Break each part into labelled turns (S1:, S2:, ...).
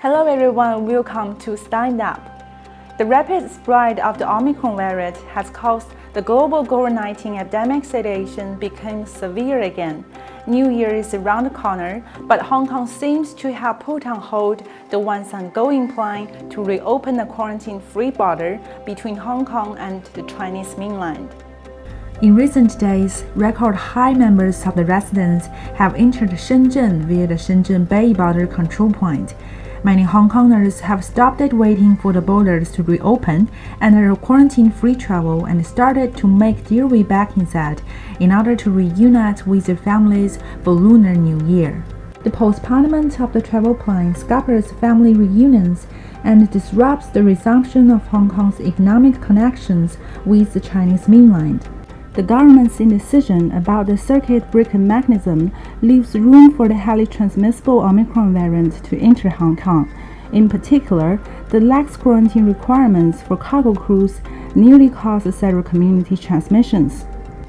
S1: Hello everyone, welcome to Stand Up. The rapid spread of the Omicron variant has caused the global COVID-19 epidemic situation become severe again. New Year is around the corner, but Hong Kong seems to have put on hold the once ongoing plan to reopen the quarantine-free border between Hong Kong and the Chinese mainland. In recent days, record high numbers of the residents have entered Shenzhen via the Shenzhen Bay border control point. Many Hong Kongers have stopped waiting for the borders to reopen and are quarantine-free travel and started to make their way back inside in order to reunite with their families for Lunar New Year. The postponement of the travel plan scatters family reunions and disrupts the resumption of Hong Kong's economic connections with the Chinese mainland. The government's indecision about the circuit breaker mechanism leaves room for the highly transmissible Omicron variant to enter Hong Kong. In particular, the lax quarantine requirements for cargo crews nearly caused several community transmissions.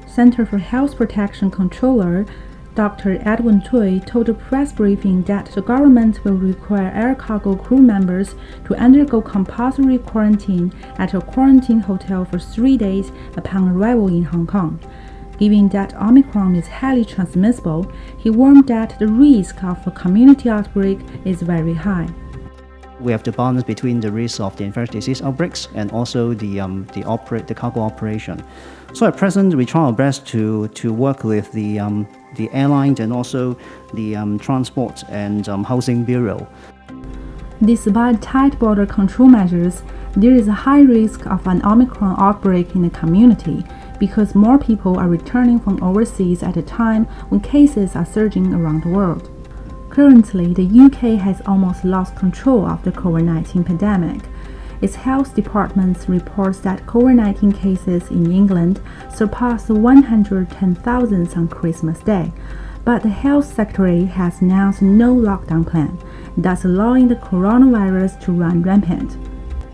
S1: Center for Health Protection Controller Dr. Edwin Tsui told a press briefing that the government will require air cargo crew members to undergo compulsory quarantine at a quarantine hotel for 3 days upon arrival in Hong Kong. Given that Omicron is highly transmissible, he warned that the risk of a community outbreak is very high.
S2: We have to balance between the risk of the infectious disease outbreaks and also the cargo operation. So at present, we try our best to work with the airlines and also the transport and housing bureau.
S1: Despite tight border control measures, there is a high risk of an Omicron outbreak in the community because more people are returning from overseas at a time when cases are surging around the world. Currently, the UK has almost lost control of the COVID-19 pandemic. Its health department reports that COVID-19 cases in England surpassed 110,000 on Christmas Day, but the health secretary has announced no lockdown plan, thus allowing the coronavirus to run rampant.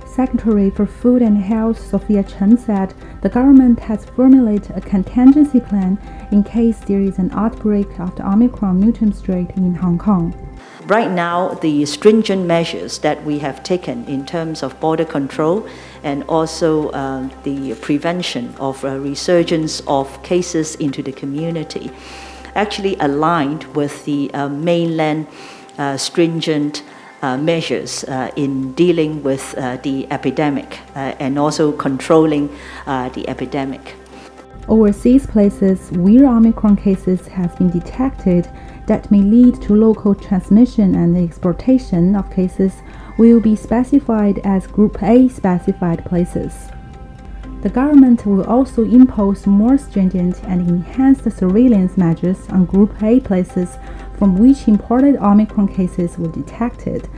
S1: Secretary for Food and Health Sophia Chan said the government has formulated a contingency plan in case there is an outbreak of the Omicron mutant strain in Hong Kong.
S3: Right now, the stringent measures that we have taken in terms of border control and also the prevention of resurgence of cases into the community actually aligned with the mainland stringent measures in dealing with the epidemic and also controlling the epidemic.
S1: Overseas places where Omicron cases have been detected that may lead to local transmission and exportation of cases will be specified as Group A specified places. The government will also impose more stringent and enhanced surveillance measures on Group A places from which imported Omicron cases were detected.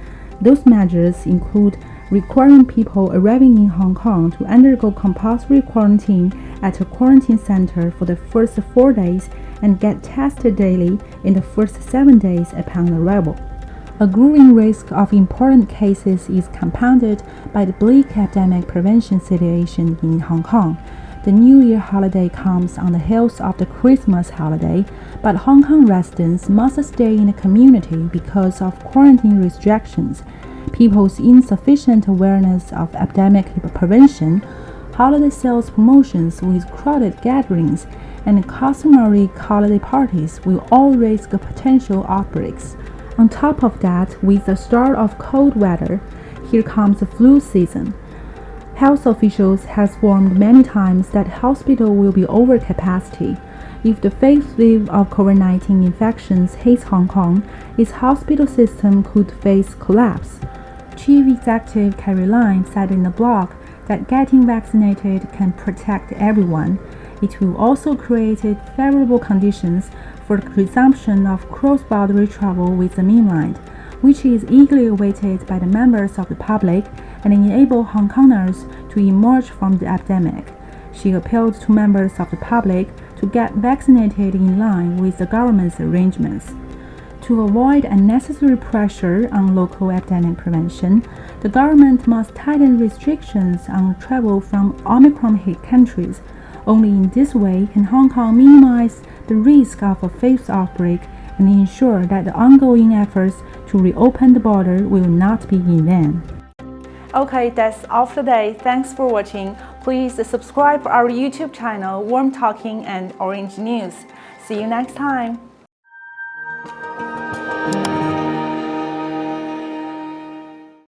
S1: Those measures include requiring people arriving in Hong Kong to undergo compulsory quarantine at a quarantine center for the first 4 days and get tested daily in the first 7 days upon arrival. A growing risk of important cases is compounded by the bleak epidemic prevention situation in Hong Kong. The New Year holiday comes on the heels of the Christmas holiday, but Hong Kong residents must stay in the community because of quarantine restrictions, people's insufficient awareness of epidemic prevention, holiday sales promotions with crowded gatherings, and customary holiday parties will all risk potential outbreaks. On top of that, with the start of cold weather, here comes the flu season. Health officials have warned many times that hospitals will be over capacity. If the fifth wave of COVID-19 infections hits Hong Kong, its hospital system could face collapse. Chief Executive Carrie Lam said in a blog that getting vaccinated can protect everyone. It will also create favorable conditions for the resumption of cross-border travel with the mainland, which is eagerly awaited by the members of the public and enable Hong Kongers to emerge from the epidemic. She appealed to members of the public to get vaccinated in line with the government's arrangements. To avoid unnecessary pressure on local epidemic prevention, the government must tighten restrictions on travel from Omicron-hit countries. Only in this way can Hong Kong minimize the risk of a fifth outbreak and ensure that the ongoing efforts to reopen the border will not be in vain.
S4: Okay, that's all for today. Thanks for watching. Please subscribe our YouTube channel, Warm Talking and Orange News. See you next time.